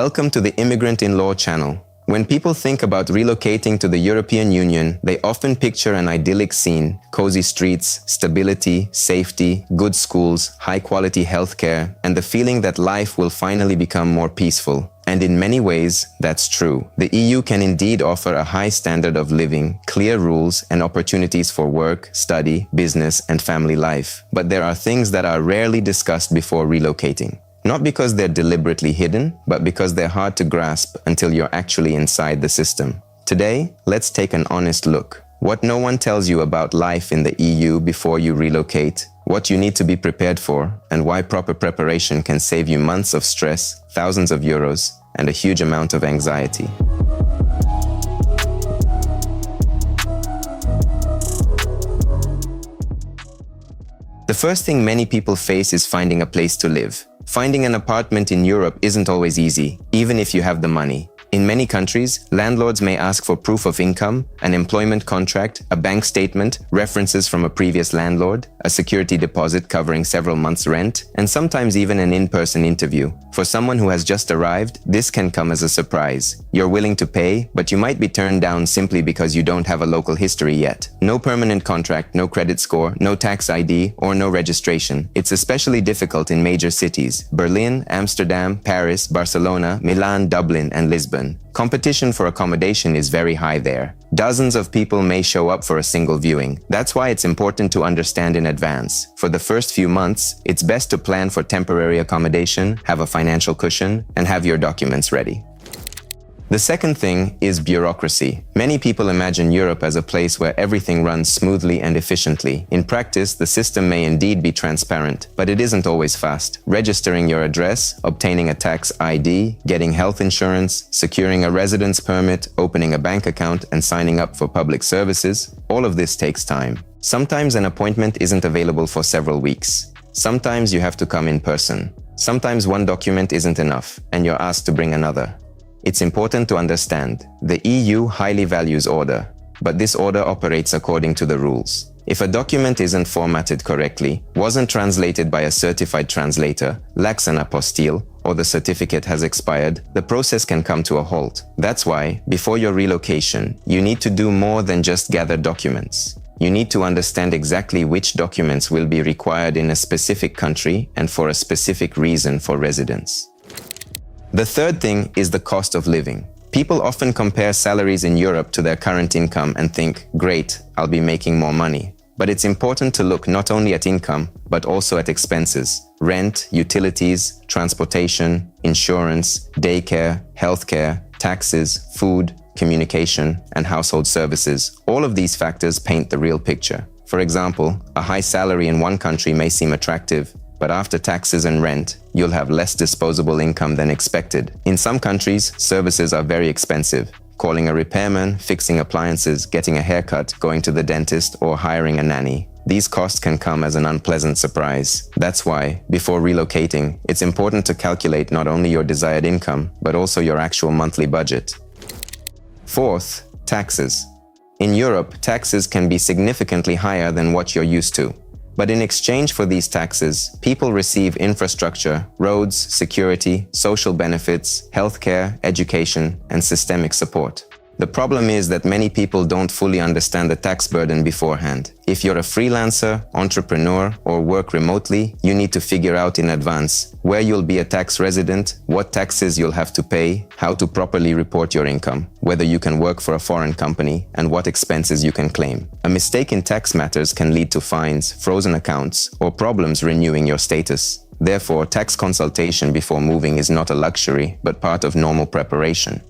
Welcome to the Immigrant in Law channel. When people think about relocating to the European Union, they often picture an idyllic scene: cozy streets, stability, safety, good schools, high-quality healthcare, and the feeling that life will finally become more peaceful. And in many ways, that's true. The EU can indeed offer a high standard of living, clear rules, and opportunities for work, study, business, and family life. But there are things that are rarely discussed before relocating. Not because they're deliberately hidden, but because they're hard to grasp until you're actually inside the system. Today, let's take an honest look. What no one tells you about life in the EU before you relocate, what you need to be prepared for, and why proper preparation can save you months of stress, thousands of euros, and a huge amount of anxiety. The first thing many people face is finding a place to live. Finding an apartment in Europe isn't always easy, even if you have the money. In many countries, landlords may ask for proof of income, an employment contract, a bank statement, references from a previous landlord, a security deposit covering several months' rent, and sometimes even an in-person interview. For someone who has just arrived, this can come as a surprise. You're willing to pay, but you might be turned down simply because you don't have a local history yet. No permanent contract, no credit score, no tax ID, or no registration. It's especially difficult in major cities: Berlin, Amsterdam, Paris, Barcelona, Milan, Dublin, and Lisbon. Competition for accommodation is very high there. Dozens of people may show up for a single viewing. That's why it's important to understand in advance. For the first few months, it's best to plan for temporary accommodation, have a financial cushion, and have your documents ready. The second thing is bureaucracy. Many people imagine Europe as a place where everything runs smoothly and efficiently. In practice, the system may indeed be transparent, but it isn't always fast. Registering your address, obtaining a tax ID, getting health insurance, securing a residence permit, opening a bank account, and signing up for public services, all of this takes time. Sometimes an appointment isn't available for several weeks. Sometimes you have to come in person. Sometimes one document isn't enough, and you're asked to bring another. It's important to understand, the EU highly values order, but this order operates according to the rules. If a document isn't formatted correctly, wasn't translated by a certified translator, lacks an apostille, or the certificate has expired, the process can come to a halt. That's why, before your relocation, you need to do more than just gather documents. You need to understand exactly which documents will be required in a specific country and for a specific reason for residence. The third thing is the cost of living. People often compare salaries in Europe to their current income and think, great, I'll be making more money. But it's important to look not only at income, but also at expenses: rent, utilities, transportation, insurance, daycare, healthcare, taxes, food, communication, and household services. All of these factors paint the real picture. For example, a high salary in one country may seem attractive, but after taxes and rent, you'll have less disposable income than expected. In some countries, services are very expensive. Calling a repairman, fixing appliances, getting a haircut, going to the dentist, or hiring a nanny. These costs can come as an unpleasant surprise. That's why, before relocating, it's important to calculate not only your desired income, but also your actual monthly budget. Fourth, taxes. In Europe, taxes can be significantly higher than what you're used to. But in exchange for these taxes, people receive infrastructure, roads, security, social benefits, healthcare, education, and systemic support. The problem is that many people don't fully understand the tax burden beforehand. If you're a freelancer, entrepreneur, or work remotely, you need to figure out in advance where you'll be a tax resident, what taxes you'll have to pay, how to properly report your income, whether you can work for a foreign company, and what expenses you can claim. A mistake in tax matters can lead to fines, frozen accounts, or problems renewing your status. Therefore, tax consultation before moving is not a luxury, but part of normal preparation.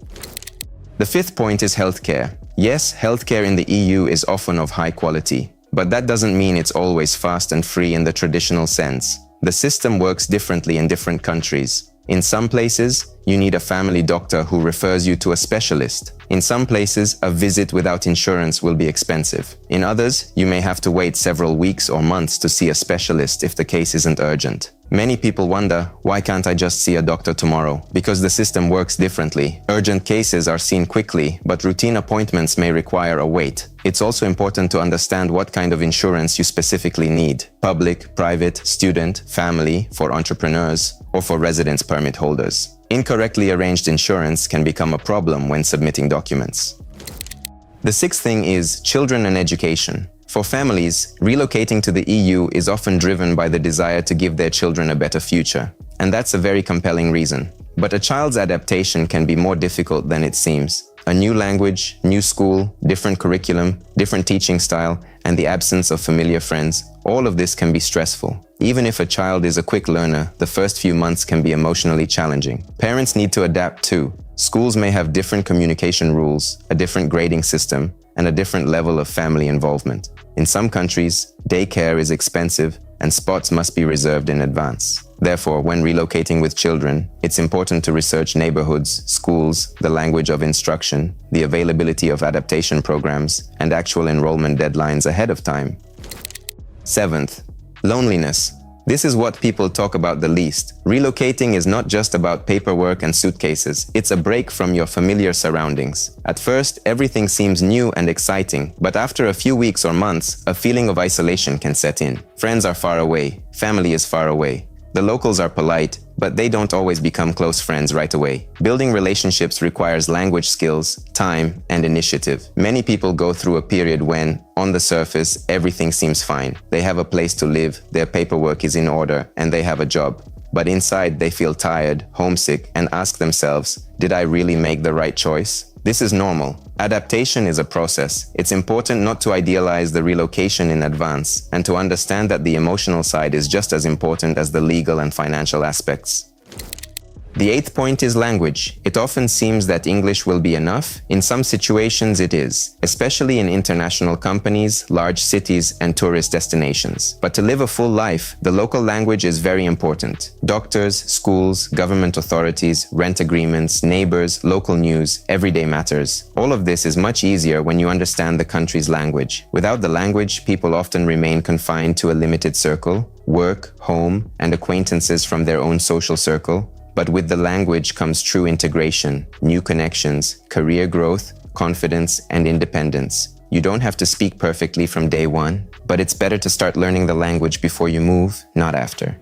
The fifth point is healthcare. Yes, healthcare in the EU is often of high quality, but that doesn't mean it's always fast and free in the traditional sense. The system works differently in different countries. In some places, you need a family doctor who refers you to a specialist. In some places, a visit without insurance will be expensive. In others, you may have to wait several weeks or months to see a specialist if the case isn't urgent. Many people wonder, why can't I just see a doctor tomorrow? Because the system works differently. Urgent cases are seen quickly, but routine appointments may require a wait. It's also important to understand what kind of insurance you specifically need: public, private, student, family, for entrepreneurs, or for residence permit holders. Incorrectly arranged insurance can become a problem when submitting documents. The sixth thing is children and education. For families, relocating to the EU is often driven by the desire to give their children a better future. And that's a very compelling reason. But a child's adaptation can be more difficult than it seems. A new language, new school, different curriculum, different teaching style, and the absence of familiar friends, all of this can be stressful. Even if a child is a quick learner, the first few months can be emotionally challenging. Parents need to adapt too. Schools may have different communication rules, a different grading system, and a different level of family involvement. In some countries, daycare is expensive and spots must be reserved in advance. Therefore, when relocating with children, it's important to research neighborhoods, schools, the language of instruction, the availability of adaptation programs, and actual enrollment deadlines ahead of time. Seventh, loneliness. This is what people talk about the least. Relocating is not just about paperwork and suitcases. It's a break from your familiar surroundings. At first, everything seems new and exciting, but after a few weeks or months, a feeling of isolation can set in. Friends are far away. Family is far away. The locals are polite, but they don't always become close friends right away. Building relationships requires language skills, time, and initiative. Many people go through a period when, on the surface, everything seems fine. They have a place to live, their paperwork is in order, and they have a job. But inside, they feel tired, homesick, and ask themselves, did I really make the right choice? This is normal. Adaptation is a process. It's important not to idealize the relocation in advance and to understand that the emotional side is just as important as the legal and financial aspects. The eighth point is language. It often seems that English will be enough. In some situations it is, especially in international companies, large cities, and tourist destinations. But to live a full life, the local language is very important. Doctors, schools, government authorities, rent agreements, neighbors, local news, everyday matters. All of this is much easier when you understand the country's language. Without the language, people often remain confined to a limited circle, work, home, and acquaintances from their own social circle. But with the language comes true integration, new connections, career growth, confidence, and independence. You don't have to speak perfectly from day one, but it's better to start learning the language before you move, not after.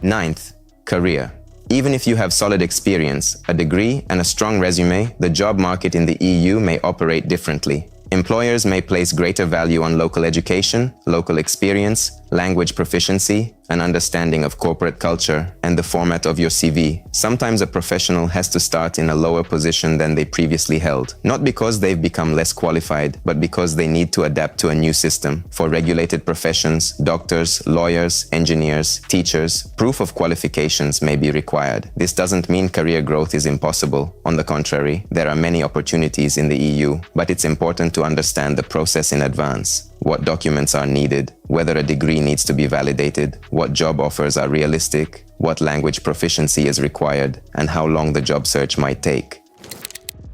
Ninth, career. Even if you have solid experience, a degree, and a strong resume, the job market in the EU may operate differently. Employers may place greater value on local education, local experience, language proficiency, an understanding of corporate culture, and the format of your CV. Sometimes a professional has to start in a lower position than they previously held, not because they've become less qualified, but because they need to adapt to a new system. For regulated professions, doctors, lawyers, engineers, teachers, proof of qualifications may be required. This doesn't mean career growth is impossible. On the contrary, there are many opportunities in the EU, but it's important to understand the process in advance. What documents are needed, whether a degree needs to be validated, what job offers are realistic, what language proficiency is required, and how long the job search might take.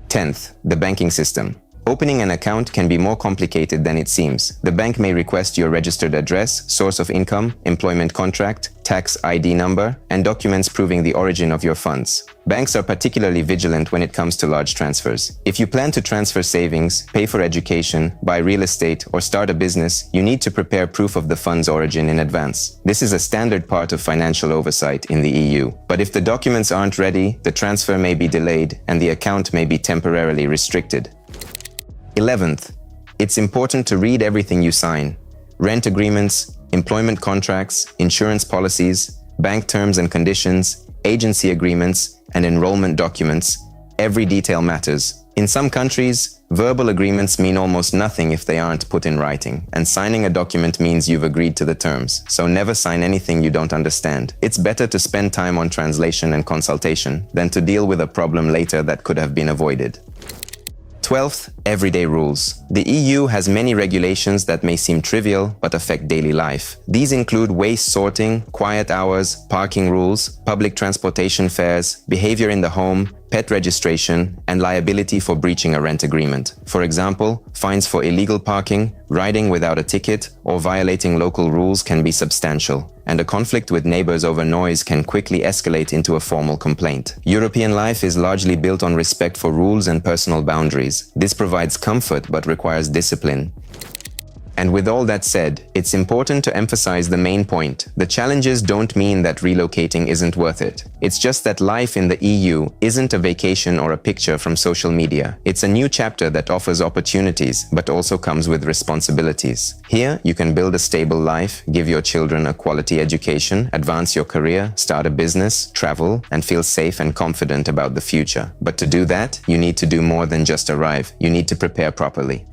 10th, the banking system. Opening an account can be more complicated than it seems. The bank may request your registered address, source of income, employment contract, tax ID number, and documents proving the origin of your funds. Banks are particularly vigilant when it comes to large transfers. If you plan to transfer savings, pay for education, buy real estate, or start a business, you need to prepare proof of the fund's origin in advance. This is a standard part of financial oversight in the EU. But if the documents aren't ready, the transfer may be delayed and the account may be temporarily restricted. 11th, it's important to read everything you sign. Rent agreements, employment contracts, insurance policies, bank terms and conditions, agency agreements, and enrollment documents. Every detail matters. In some countries, verbal agreements mean almost nothing if they aren't put in writing, and signing a document means you've agreed to the terms. So never sign anything you don't understand. It's better to spend time on translation and consultation than to deal with a problem later that could have been avoided. 12th, everyday rules. The EU has many regulations that may seem trivial but affect daily life. These include waste sorting, quiet hours, parking rules, public transportation fares, behavior in the home, pet registration, and liability for breaching a rent agreement. For example, fines for illegal parking, riding without a ticket, or violating local rules can be substantial, and a conflict with neighbors over noise can quickly escalate into a formal complaint. European life is largely built on respect for rules and personal boundaries. This provides comfort but requires discipline. And with all that said, it's important to emphasize the main point. The challenges don't mean that relocating isn't worth it. It's just that life in the EU isn't a vacation or a picture from social media. It's a new chapter that offers opportunities, but also comes with responsibilities. Here, you can build a stable life, give your children a quality education, advance your career, start a business, travel, and feel safe and confident about the future. But to do that, you need to do more than just arrive. You need to prepare properly.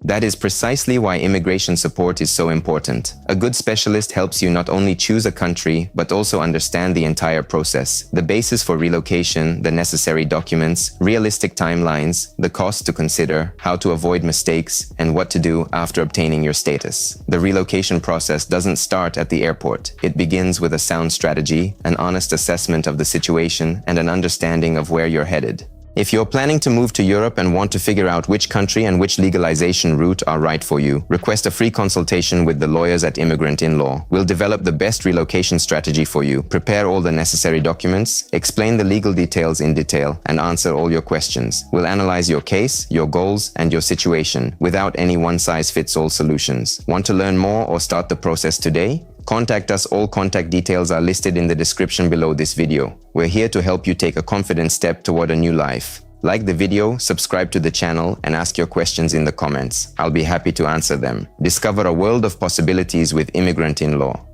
That is precisely why immigration support is so important. A good specialist helps you not only choose a country, but also understand the entire process, the basis for relocation, the necessary documents, realistic timelines, the cost to consider, how to avoid mistakes, and what to do after obtaining your status. The relocation process doesn't start at the airport. It begins with a sound strategy, an honest assessment of the situation, and an understanding of where you're headed. If you're planning to move to Europe and want to figure out which country and which legalization route are right for you, request a free consultation with the lawyers at Immigrant in Law. We'll develop the best relocation strategy for you, prepare all the necessary documents, explain the legal details in detail, and answer all your questions. We'll analyze your case, your goals, and your situation without any one-size-fits-all solutions. Want to learn more or start the process today? Contact us. All contact details are listed in the description below this video. We're here to help you take a confident step toward a new life. Like the video, subscribe to the channel, and ask your questions in the comments. I'll be happy to answer them. Discover a world of possibilities with Immigrant in Law.